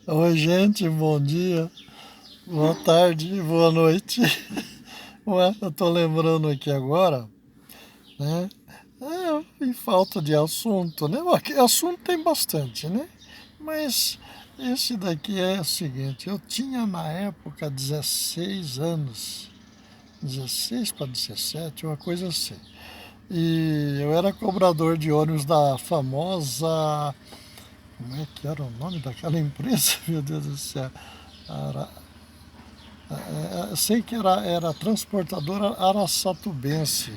Oi, gente, bom dia, boa tarde, boa noite. Ué, eu tô lembrando aqui agora, né? Em falta de assunto, né? Aqui, assunto tem bastante, né? Mas esse daqui é o seguinte: eu tinha na época 16 anos, 16 para 17, uma coisa assim. E eu era cobrador de ônibus da famosa. Como é que era o nome daquela empresa? Meu Deus do céu. Ara- eu sei que era a transportadora Araçatubense,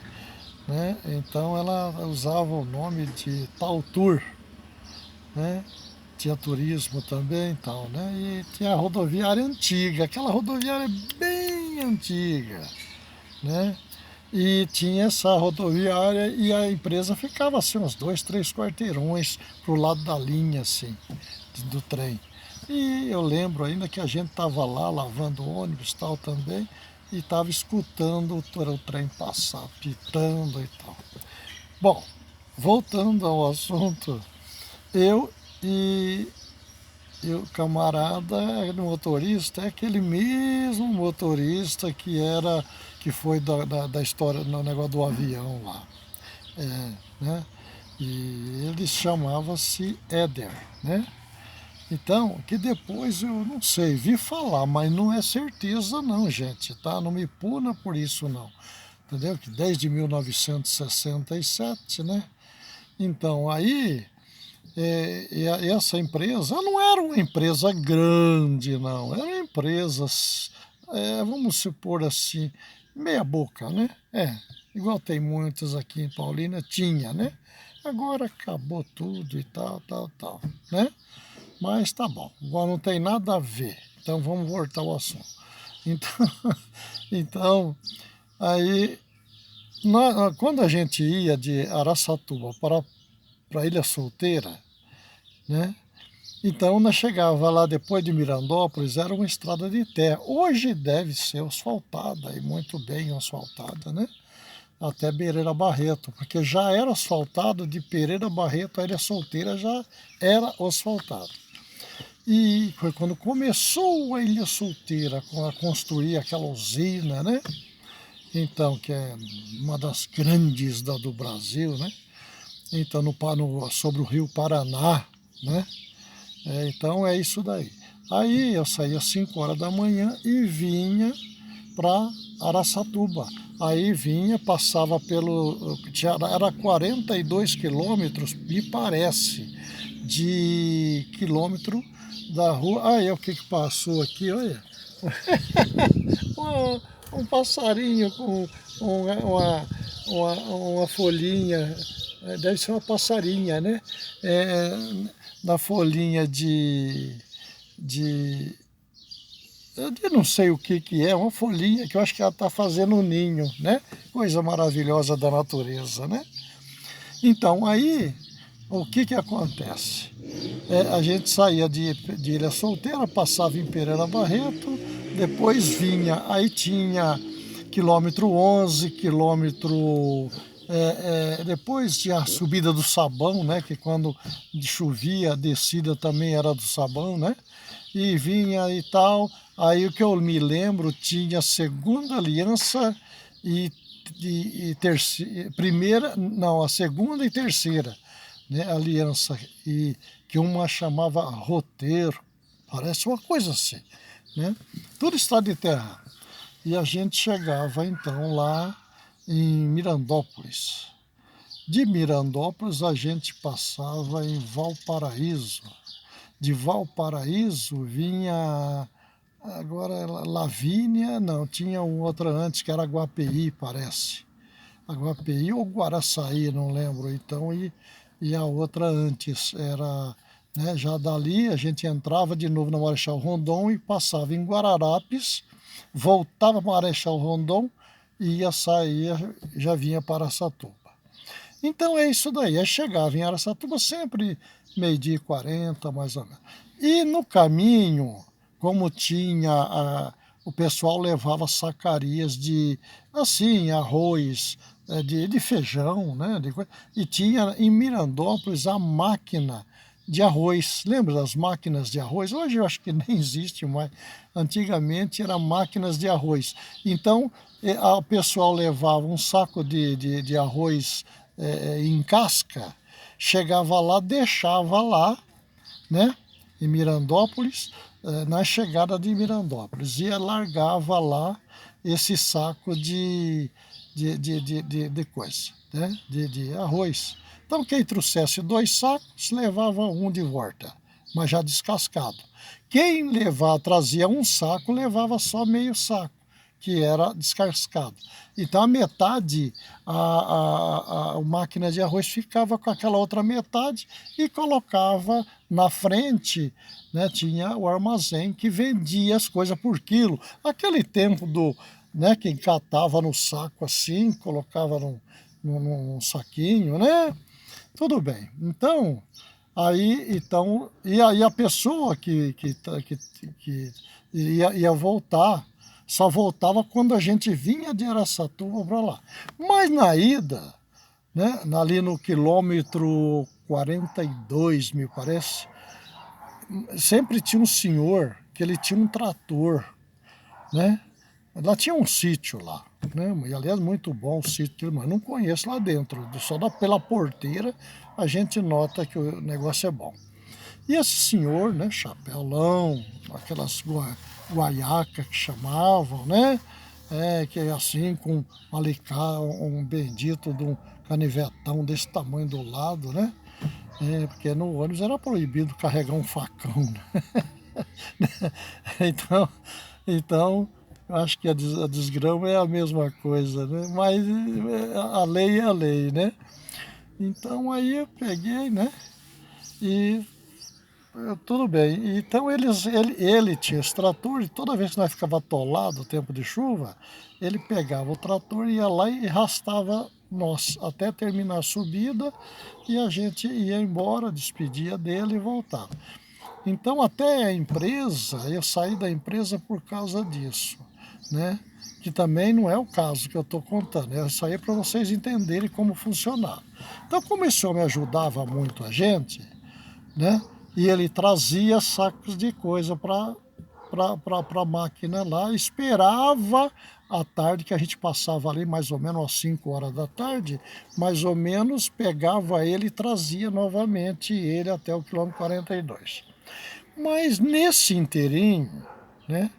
né? Então ela usava o nome de Tautur, né? Tinha turismo também e tal, né? E tinha a rodoviária antiga, aquela rodoviária bem antiga, né? E tinha essa rodoviária e a empresa ficava assim uns 2, 3 quarteirões pro lado da linha, assim, do trem. E eu lembro ainda que a gente estava lá lavando ônibus e tal também, e estava escutando o trem passar, pitando e tal. Bom, voltando ao assunto, eu e, e o camarada motorista é aquele mesmo motorista que foi da história no negócio do avião lá. É, né? E ele chamava-se Éder, né? Então, que depois eu não sei, vi falar, mas não é certeza não, gente, tá? Não me puna por isso não, entendeu? Que desde 1967, né? Então, aí, essa empresa não era uma empresa grande, não. Era uma empresa, vamos supor assim, meia boca, né? Igual tem muitas aqui em Paulínia, tinha, né? Agora acabou tudo e tal, tal, tal, né? Mas tá bom, agora não tem nada a ver. Então vamos voltar ao assunto. Então, então aí, quando a gente ia de Araçatuba para Ilha Solteira, né? Então nós chegava lá depois de Mirandópolis, era uma estrada de terra. Hoje deve ser asfaltada, e muito bem asfaltada, né? Até Pereira Barreto, porque já era asfaltado de Pereira Barreto, a Ilha Solteira já era asfaltado. E foi quando começou a Ilha Solteira a construir aquela usina, né? Então, que é uma das grandes do Brasil, né? Então, sobre o rio Paraná, né? Então, é isso daí. Aí eu saía às 5 horas da manhã e vinha para Araçatuba. Aí vinha, passava era 42 quilômetros, me parece, de quilômetro da rua. Aí o que passou aqui, olha. Um passarinho com uma folhinha, deve ser uma passarinha, né? É, na folhinha de. Eu não sei o que é, uma folhinha que eu acho que ela está fazendo um ninho, né? Coisa maravilhosa da natureza, né? Então, aí, o que acontece? A gente saía de Ilha Solteira, passava em Pereira Barreto, depois vinha, aí tinha quilômetro 11, quilômetro. Depois tinha a subida do Sabão, né? Que quando chovia, a descida também era do Sabão, né? E vinha e tal. Aí o que eu me lembro tinha Segunda Aliança e, e terceira, primeira, não, a segunda e terceira, né, aliança, e que uma chamava roteiro, parece uma coisa assim, né? Tudo está de terra. E a gente chegava então lá em Mirandópolis. De Mirandópolis a gente passava em Valparaíso. De Valparaíso vinha agora Lavínia, não, tinha um outro antes que era Guapeí, parece. Guapeí ou Guaraçaí, não lembro. Então, e a outra antes era, né, já dali a gente entrava de novo na Marechal Rondon e passava em Guararapes, voltava para Marechal Rondon e ia sair, já vinha para Araçatuba. Então é isso daí, chegava em Araçatuba sempre meio-dia e 40, mais ou menos. E no caminho, como tinha o pessoal levava sacarias de, assim, arroz, de feijão, né? E tinha em Mirandópolis a máquina de arroz. Lembra das máquinas de arroz? Hoje eu acho que nem existe mais. Antigamente eram máquinas de arroz. Então, o pessoal levava um saco de arroz em casca, chegava lá, deixava lá, né, em Mirandópolis, na chegada de Mirandópolis, e largava lá esse saco de coisa, né, de arroz. Então, quem trouxesse 2 sacos, levava um de volta, mas já descascado. Quem trazia um saco, levava só meio saco, que era descascado. Então, a metade, a máquina de arroz ficava com aquela outra metade e colocava na frente, né, tinha o armazém que vendia as coisas por quilo. Aquele tempo né, quem catava no saco assim, colocava num saquinho, né? Tudo bem. Então, e aí a pessoa que ia voltar, só voltava quando a gente vinha de Araçatuba para lá. Mas na ida, né, ali no quilômetro 42, me parece, sempre tinha um senhor que ele tinha um trator, né? Lá tinha um sítio lá, né? E aliás, muito bom o sítio, mas não conheço lá dentro. Só pela porteira a gente nota que o negócio é bom. E esse senhor, né, chapelão, aquelas guaiacas que chamavam, né? Que é assim, com um alicate, um bendito de um canivetão desse tamanho do lado, né? Porque no ônibus era proibido carregar um facão, né? Então, então acho que a desgrama é a mesma coisa, né? Mas a lei é a lei, né? Então aí eu peguei, né? E tudo bem. Então ele tinha esse trator e toda vez que nós ficava atolado, tempo de chuva, ele pegava o trator, ia lá e arrastava nós até terminar a subida e a gente ia embora, despedia dele e voltava. Então até a empresa, eu saí da empresa por causa disso, né? Que também não é o caso que eu estou contando, é isso aí para vocês entenderem como funcionava. Então, como esse homem ajudava muito a gente, né? E ele trazia sacos de coisa para a máquina lá, esperava a tarde, que a gente passava ali mais ou menos às 5 horas da tarde, mais ou menos pegava ele e trazia novamente ele até o quilômetro 42. Mas nesse inteirinho, né?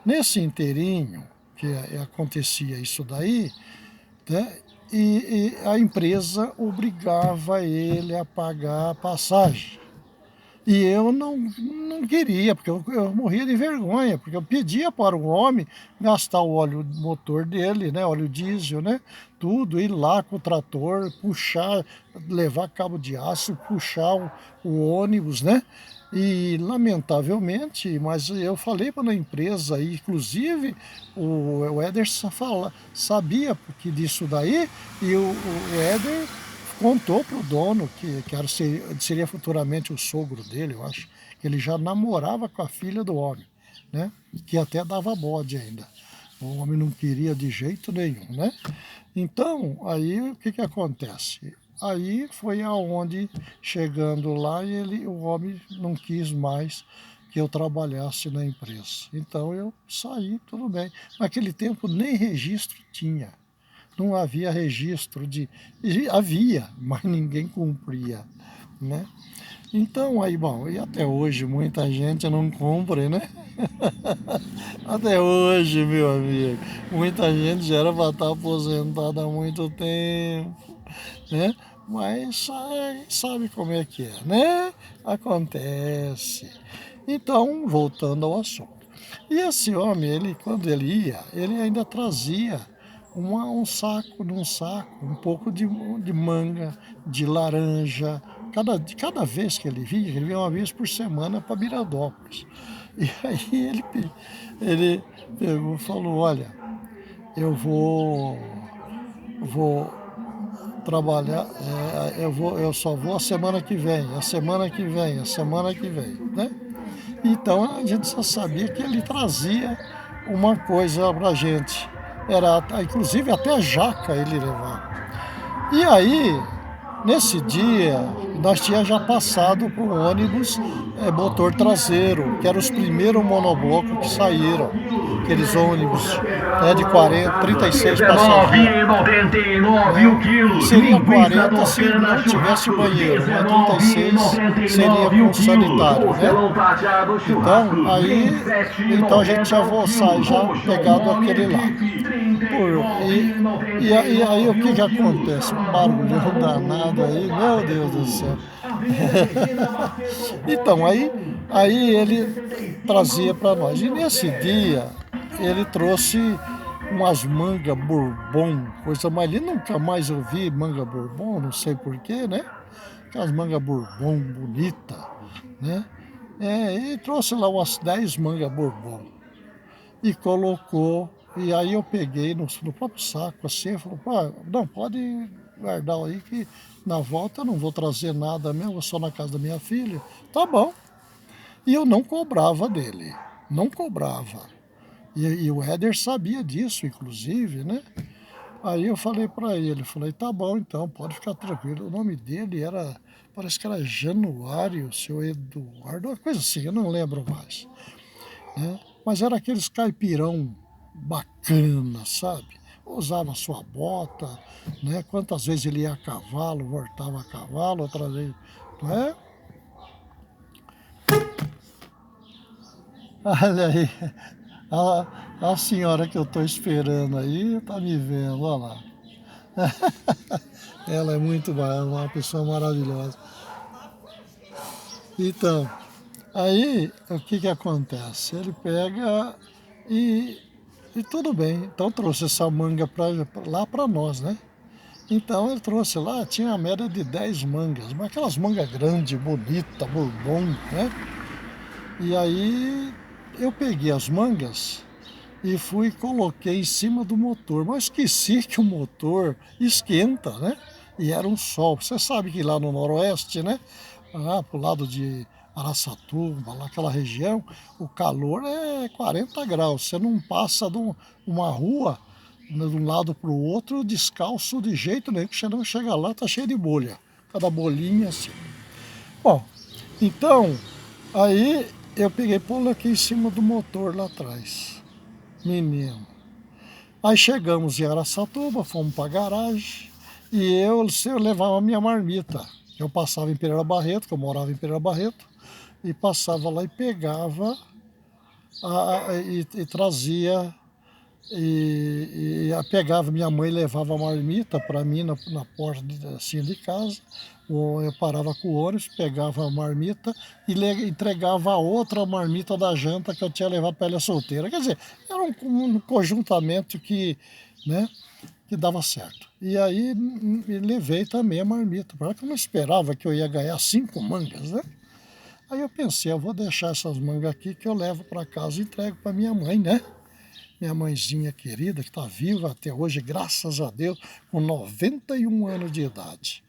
Nesse inteirinho que acontecia isso daí, né? E a empresa obrigava ele a pagar a passagem. E eu não queria, porque eu morria de vergonha, porque eu pedia para o homem gastar o óleo motor dele, né, óleo diesel, né, tudo, ir lá com o trator, puxar, levar cabo de aço, puxar o ônibus, né, e lamentavelmente, mas eu falei para a empresa, e inclusive o Éder sabia que disso daí, e o Éder contou para o dono, seria futuramente o sogro dele, eu acho, que ele já namorava com a filha do homem, né? Que até dava bode ainda. O homem não queria de jeito nenhum, né? Então, aí o que acontece? Aí foi aonde, chegando lá, o homem não quis mais que eu trabalhasse na empresa. Então eu saí, tudo bem. Naquele tempo nem registro tinha. Não havia registro havia, mas ninguém cumpria, né? Então aí, bom, e até hoje muita gente não cumpre, né? Até hoje, meu amigo, muita gente já era para estar aposentada há muito tempo, né? Mas sabe como é que é, né? Acontece. Então, voltando ao assunto. E esse homem, quando ele ia, ele ainda trazia num saco, um pouco de manga, de laranja. Cada vez que ele vinha uma vez por semana para Miradópolis. E aí ele pegou e falou, olha, eu vou trabalhar, eu só vou a semana que vem, a semana que vem, a semana que vem, né? Então a gente só sabia que ele trazia uma coisa pra gente. Inclusive até jaca ele levava. E aí, Nesse dia, nós tínhamos já passado por um ônibus motor traseiro, que eram os primeiros monoblocos que saíram. Aqueles ônibus de 40, 36 passageiros. 19,99 o quilo. Seria Linguiça 40 se não tivesse banheiro, mas 36 seria 19,99 com o sanitário, quilo. né? Costelão prateado Então, churrasco. então a gente já 27,90 já coxão pegado mole aquele lá. bife. E aí o que 39,99 que o quilo. acontece? Um barulhão danado aí, meu Deus do céu. Avenida Regina Macedo, Então, Rode aí ele 35 trazia para nós. E nesse dia, ele trouxe umas manga bourbon, coisa mais linda. Nunca mais eu vi manga bourbon, não sei porquê, né? Aquelas manga bourbon bonita, né? E trouxe lá umas 10 manga bourbon e colocou. E aí eu peguei no próprio saco assim, falou, pá, não, pode guardar aí que na volta eu não vou trazer nada mesmo, vou só na casa da minha filha. Tá bom. E eu não cobrava dele, não cobrava. E o Éder sabia disso, inclusive, né? Aí eu falei para ele, falei, tá bom então, pode ficar tranquilo. O nome dele era, parece que era Januário, seu Eduardo, uma coisa assim, eu não lembro mais, né? Mas era aqueles caipirão bacana, sabe? Usava sua bota, né? Quantas vezes ele ia a cavalo, voltava a cavalo, outra vez, não é? Olha aí, a senhora que eu estou esperando aí tá me vendo, olha lá. Ela é muito uma pessoa maravilhosa. Então, aí o que que acontece? Ele pega e, e tudo bem. Então trouxe essa manga lá para nós, né? Então ele trouxe lá, tinha a média de 10 mangas, mas aquelas mangas grandes, bonitas, bourbon, né? E aí eu peguei as mangas e fui e coloquei em cima do motor. Mas esqueci que o motor esquenta, né? E era um sol. Você sabe que lá no Noroeste, né? Lá pro lado de Araçatuba, lá aquela região, o calor é 40 graus. Você não passa de uma rua de um lado para o outro descalço de jeito nenhum, que você não chega lá, tá cheio de bolha. Cada bolinha assim. Bom, então, aí eu peguei e coloquei em cima do motor lá atrás. Menino. Aí chegamos em Araçatuba, fomos para a garagem e eu levava a minha marmita. Eu passava em Pereira Barreto, que eu morava em Pereira Barreto, e passava lá e pegava e trazia, pegava minha mãe levava a marmita para mim na porta assim, de casa, ou eu parava com o ônibus, pegava a marmita e entregava a outra marmita da janta que eu tinha levado para ela solteira. Quer dizer, era um conjuntamento né, que dava certo. E aí levei também a marmita, porque eu não esperava que eu ia ganhar 5 mangas, né? Aí eu pensei, eu vou deixar essas mangas aqui que eu levo para casa e entrego para minha mãe, né? Minha mãezinha querida, que está viva até hoje, graças a Deus, com 91 anos de idade.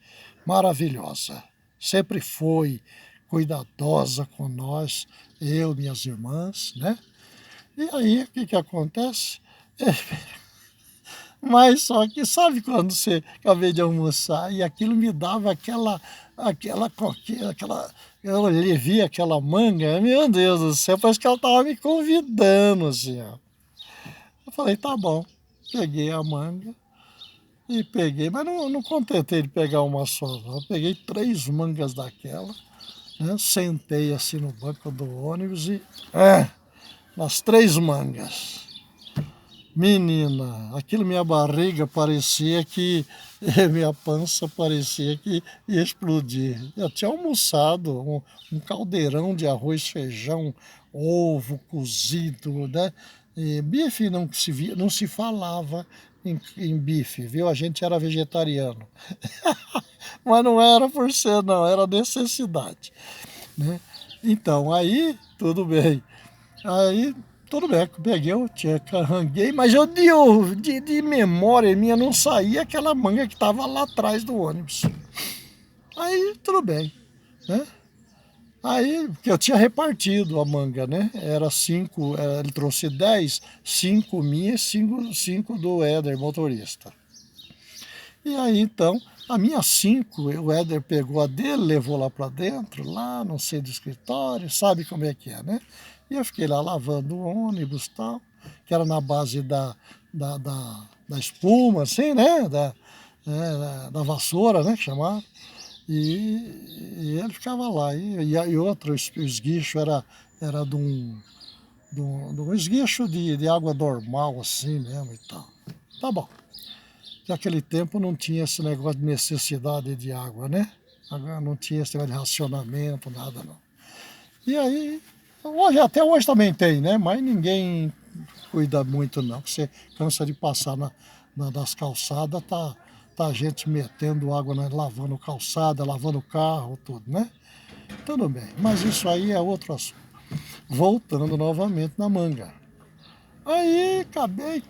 Maravilhosa. Sempre foi cuidadosa com nós, eu, minhas irmãs, né? E aí, o que que acontece? Mas só que sabe quando você acabei de almoçar e aquilo me dava aquela coquinha, eu vi aquela manga, meu Deus do céu, parece que ela estava me convidando, assim, ó. Eu falei, tá bom. Peguei a manga e peguei, mas não contentei de pegar uma só, não. Eu peguei 3 mangas daquela, né? Sentei assim no banco do ônibus e nas 3 mangas. Menina, aquilo minha barriga parecia que, minha pança parecia que ia explodir. Eu tinha almoçado um caldeirão de arroz, feijão, ovo cozido, né? E bife não se falava em bife, viu? A gente era vegetariano. Mas não era por ser, não, era necessidade, né? Então, aí, tudo bem. Aí, tudo bem, peguei, eu arranquei, mas eu de memória minha não saía aquela manga que estava lá atrás do ônibus. Aí, tudo bem, né? Aí, porque eu tinha repartido a manga, né? Era 5, ele trouxe 10, 5 minhas, 5 do Éder, motorista. E aí, então, A minha 5, o Éder pegou a dele, levou lá para dentro, lá no centro do escritório, sabe como é que é, né? E eu fiquei lá lavando o ônibus e tal, que era na base da espuma, assim, né? Da vassoura, né? Que chamava. E ele ficava lá. E outro, o esguicho era de um esguicho de água normal, assim mesmo e tal. Tá bom. Naquele tempo não tinha esse negócio de necessidade de água, né? Agora não tinha esse negócio de racionamento, nada não. E aí, até hoje também tem, né? Mas ninguém cuida muito não. Você cansa de passar nas calçadas, tá a gente metendo água, lavando calçada, lavando carro, tudo, né? Tudo bem, mas isso aí é outro assunto. Voltando novamente na manga. Aí acabei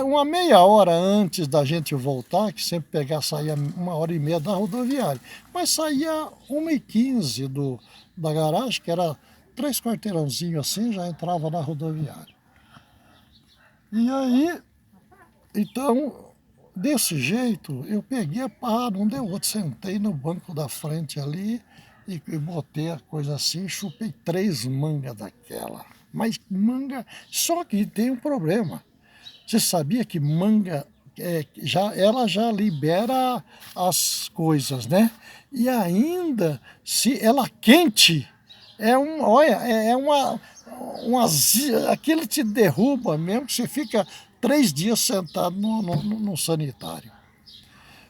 uma meia hora antes da gente voltar, que sempre saía 1h30 da rodoviária, mas saía 1h15 da garagem, que era 3 quarteirãozinhos assim, já entrava na rodoviária. E aí, então, desse jeito, eu peguei, não deu outro, sentei no banco da frente ali e botei a coisa assim, chupei 3 mangas daquela. Mas manga, só que tem um problema. Você sabia que manga, ela já libera as coisas, né? E ainda, se ela quente, olha, aquilo te derruba mesmo, que você fica 3 dias sentado no sanitário.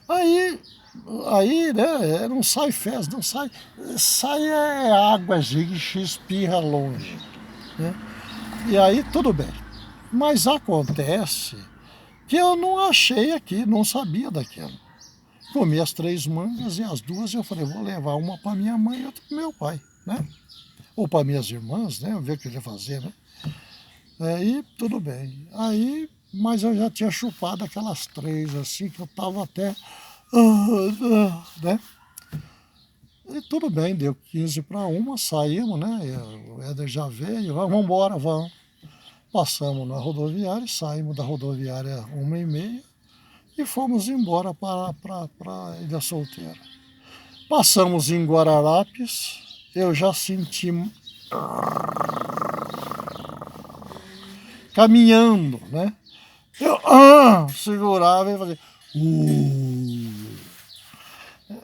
Aí, né, não sai fezes, não sai água, que espirra longe, né? E aí tudo bem. Mas acontece que eu não achei aqui, não sabia daquilo. Comi as 3 mangas e as 2 eu falei, vou levar uma para minha mãe e outra para meu pai, né? Ou para minhas irmãs, né? Ver o que eu ia fazer, né? Aí tudo bem. Aí, mas eu já tinha chupado aquelas 3 assim, que eu tava até, né? E tudo bem, deu 15 para 1, saímos, né? O Éder já veio, vamos embora, vamos. Passamos na rodoviária, saímos da rodoviária 1h30 e fomos embora para Ilha Solteira. Passamos em Guararapes, eu já senti caminhando, né? Eu segurava e fazia.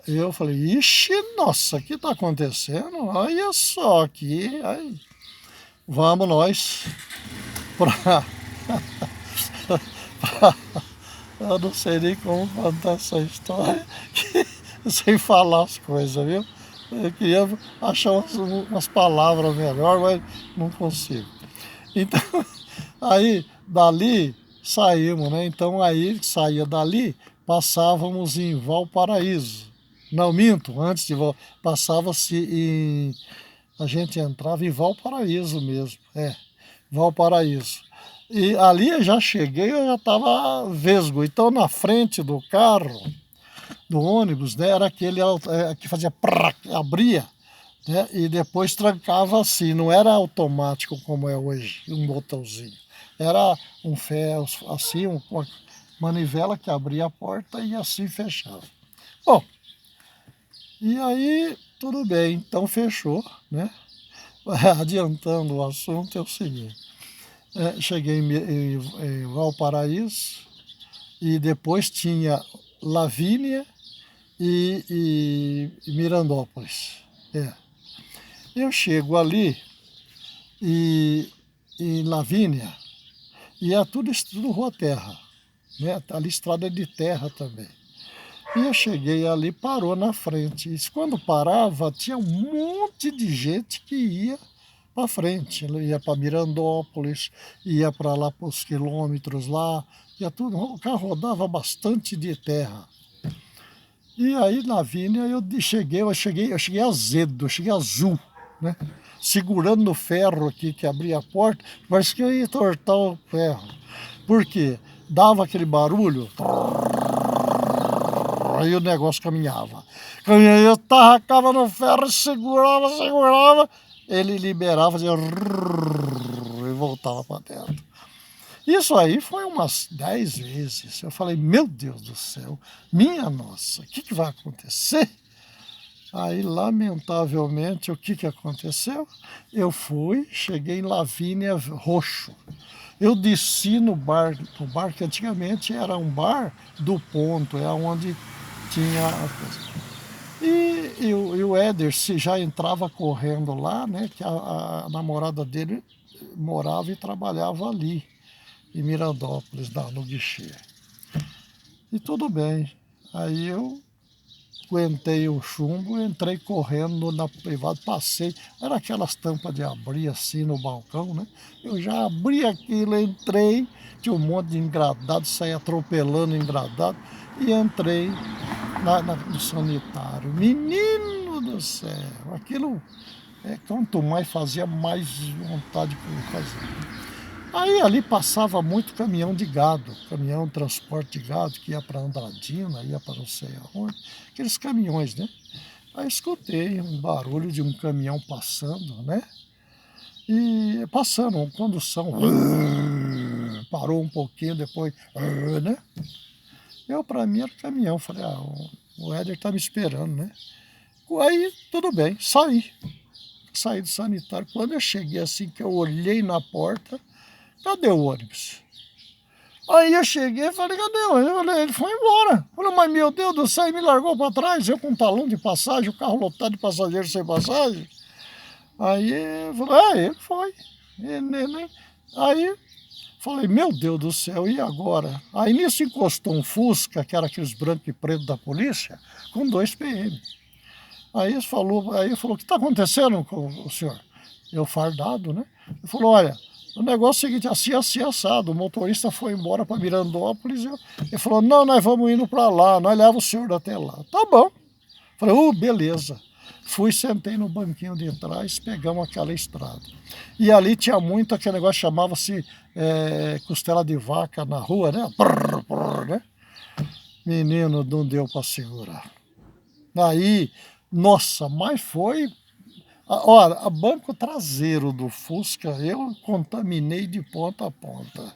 Eu falei, ixi, nossa, o que está acontecendo? Olha só aqui. Aí, vamos nós para. Eu não sei nem como contar essa história sem falar as coisas, viu? Eu queria achar umas palavras melhor, mas não consigo. Então, aí dali saímos, né? Então aí saía dali, passávamos em Valparaíso. Não, minto, antes de passava-se a gente entrava em Valparaíso mesmo, Valparaíso. E ali eu já cheguei, eu já estava vesgo. Então na frente do carro, do ônibus, né, era aquele que fazia abria, né, e depois trancava assim, não era automático como é hoje, um botãozinho. Era um ferro, assim, uma manivela que abria a porta e assim fechava. Bom, e aí tudo bem, então fechou, né? Adiantando o assunto, é o seguinte. Cheguei em Valparaíso e depois tinha Lavínia e Mirandópolis. Eu chego ali em Lavínia e é tudo rua terra, né? Ali estrada de terra também. E eu cheguei ali, parou na frente. E quando parava, tinha um monte de gente que ia para frente. Ele ia para Mirandópolis, ia para lá para os quilômetros lá, ia tudo. O carro rodava bastante de terra. E aí na Vínia eu cheguei azedo, eu cheguei azul, né? Segurando no ferro aqui que abria a porta, parece que eu ia tortar o ferro. Por quê? Dava aquele barulho, aí o negócio caminhava. Eu tarracava no ferro, segurava, ele liberava, fazia e voltava para dentro. Isso aí foi umas 10 vezes. Eu falei, meu Deus do céu, minha nossa, o que vai acontecer? Aí, lamentavelmente, o que aconteceu? Eu cheguei em Lavínia Roxo. Eu desci no bar que antigamente era um bar do ponto, é onde tinha a coisa. E o Éder já entrava correndo lá, né? Que a namorada dele morava e trabalhava ali, em Mirandópolis, no guichê. E tudo bem. Aí eu aguentei o chumbo, entrei correndo na privada, passei, era aquelas tampas de abrir assim no balcão, né? Eu já abri aquilo, entrei, tinha um monte de engradado, saí atropelando engradado e entrei no sanitário. Menino do céu, aquilo, quanto mais fazia, mais vontade de fazer. Aí ali passava muito caminhão de gado, caminhão de transporte de gado que ia para Andradina, ia para não sei aonde, aqueles caminhões, né? Aí escutei um barulho de um caminhão passando, né? E passando, uma condução, parou um pouquinho, depois, né? Eu, para mim, era caminhão, falei, o Éder tá me esperando, né? Aí, tudo bem, saí do sanitário. Quando eu cheguei assim, que eu olhei na porta, cadê o ônibus? Aí eu cheguei e falei, cadê o ônibus? Ele foi embora. Eu falei, mas meu Deus do céu, ele me largou para trás, eu com um talão de passagem, o carro lotado de passageiros sem passagem. Aí eu falei, ele foi. Aí falei, meu Deus do céu, e agora? Aí nisso encostou um Fusca, que era aqueles branco e preto da polícia, com 2 PM. Aí ele falou, o que está acontecendo com o senhor? Eu fardado, né? Ele falou, olha, o negócio é o seguinte, assim, assado. O motorista foi embora para Mirandópolis. Ele falou, não, nós vamos indo para lá, nós levamos o senhor até lá. Tá bom. Falei, beleza. Fui, sentei no banquinho de trás, pegamos aquela estrada. E ali tinha muito aquele negócio, chamava-se costela de vaca na rua, né? Brrr, brrr, né? Menino, não deu para segurar. Aí, nossa, mas foi... Olha, o banco traseiro do Fusca eu contaminei de ponta a ponta.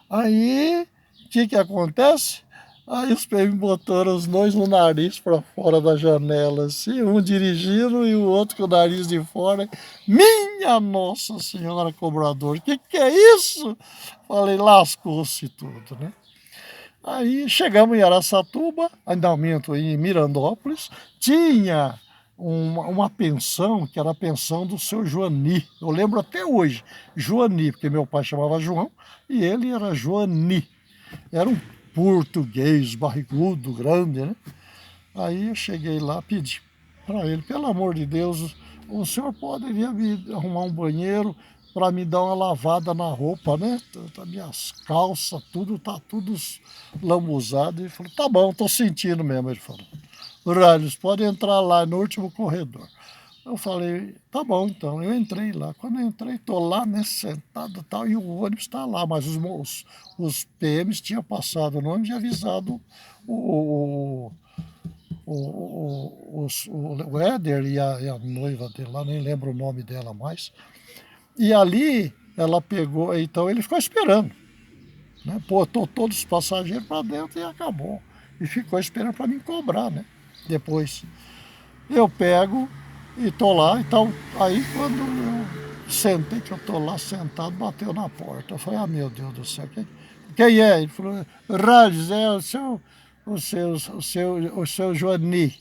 Aí, o que acontece? Aí os PM botaram os dois no nariz para fora da janela, assim, um dirigindo e o outro com o nariz de fora. Minha Nossa Senhora, cobrador, que é isso? Falei, lascou-se tudo, né? Aí chegamos em Araçatuba, ainda minto, em Mirandópolis, tinha uma pensão, que era a pensão do seu Joani. Eu lembro até hoje, Joani, porque meu pai chamava João e ele era Joani. Era um português barrigudo, grande, né? Aí eu cheguei lá, pedi para ele, pelo amor de Deus, o senhor poderia me arrumar um banheiro para me dar uma lavada na roupa, né? Minhas calças, tá tudo lambuzado. Ele falou, tá bom, tô sentindo mesmo, ele falou. Ralhos, pode entrar lá no último corredor. Eu falei, tá bom então, eu entrei lá. Quando eu entrei, tô lá, né, sentado e tal, e o ônibus tá lá, mas os PMs tinham passado no ônibus e avisado o Éder e a noiva dele lá, nem lembro o nome dela mais. E ali ela pegou, então ele ficou esperando, né? Botou todos os passageiros para dentro e acabou. E ficou esperando para me cobrar, né? Depois eu pego e tô lá, então aí quando eu sentei, que eu tô lá sentado, bateu na porta. Eu falei, meu Deus do céu, quem é? Ele falou, Ralhos, é o seu Joani.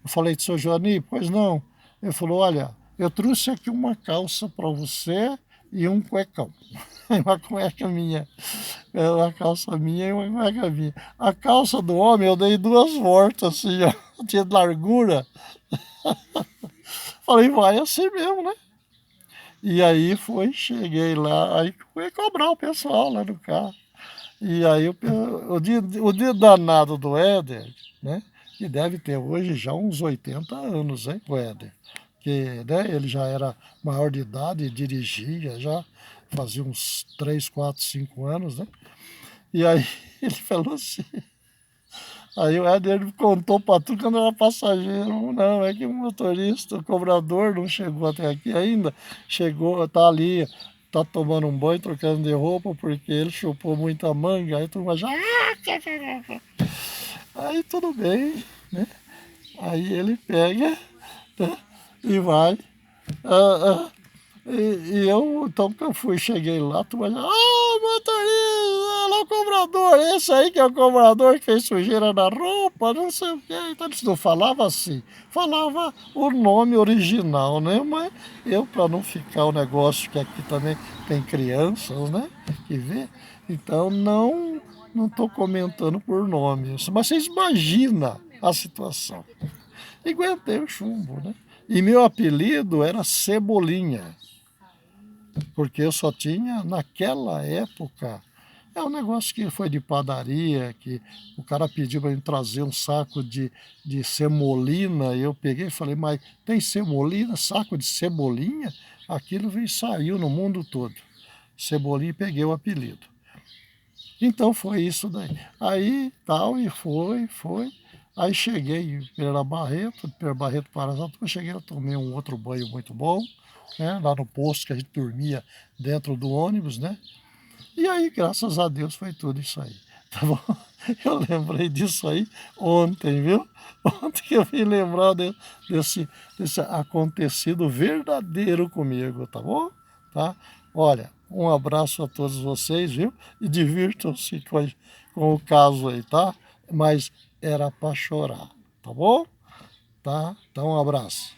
Eu falei, seu Joani? Pois não. Ele falou, olha, eu trouxe aqui uma calça para você e um cuecão. Uma cueca minha. Uma calça minha e uma cueca minha. A calça do homem eu dei 2 voltas, assim, ó, de largura. Falei, vai assim mesmo, né? E aí cheguei lá, aí fui cobrar o pessoal lá no carro. E aí o dia danado do Éder, né? Que deve ter hoje já uns 80 anos, hein, o Éder. Que, né, ele já era maior de idade, dirigia, já fazia uns 3, 4, 5 anos, né? E aí ele falou assim, aí o Éder contou para tudo quando era passageiro, não, é que o motorista, o cobrador não chegou até aqui ainda, chegou, tá ali tá tomando um banho, trocando de roupa, porque ele chupou muita manga, aí a turma já... Aí tudo bem, né? Aí ele pega, né, e vai. E eu, então que eu fui, cheguei lá, tu vai dizer, motorista, lá o cobrador, esse aí que é o cobrador que fez sujeira na roupa, não sei o quê. Então eles não falavam assim, falava o nome original, né? Mas eu, para não ficar o negócio que aqui também tem crianças, né? Que vê, então não estou comentando por nome, mas vocês imaginam a situação. E aguentei o chumbo, né? E meu apelido era Cebolinha, porque eu só tinha, naquela época, é um negócio que foi de padaria, que o cara pediu para mim trazer um saco de semolina, e eu peguei e falei, mas tem semolina, saco de cebolinha? Aquilo veio, saiu no mundo todo. Cebolinha, e peguei o apelido. Então foi isso daí. Aí tal, e foi. Aí cheguei em Pereira Barreto, de Pereira Barreto para Arasatuba, cheguei, eu tomei um outro banho muito bom, né, lá no posto que a gente dormia dentro do ônibus, né? E aí, graças a Deus, foi tudo isso aí, tá bom? Eu lembrei disso aí ontem, viu? Ontem que eu vim lembrar desse acontecido verdadeiro comigo, tá bom? Tá? Olha, um abraço a todos vocês, viu? E divirtam-se com o caso aí, tá? Mas era para chorar, tá bom? Tá? Então, um abraço.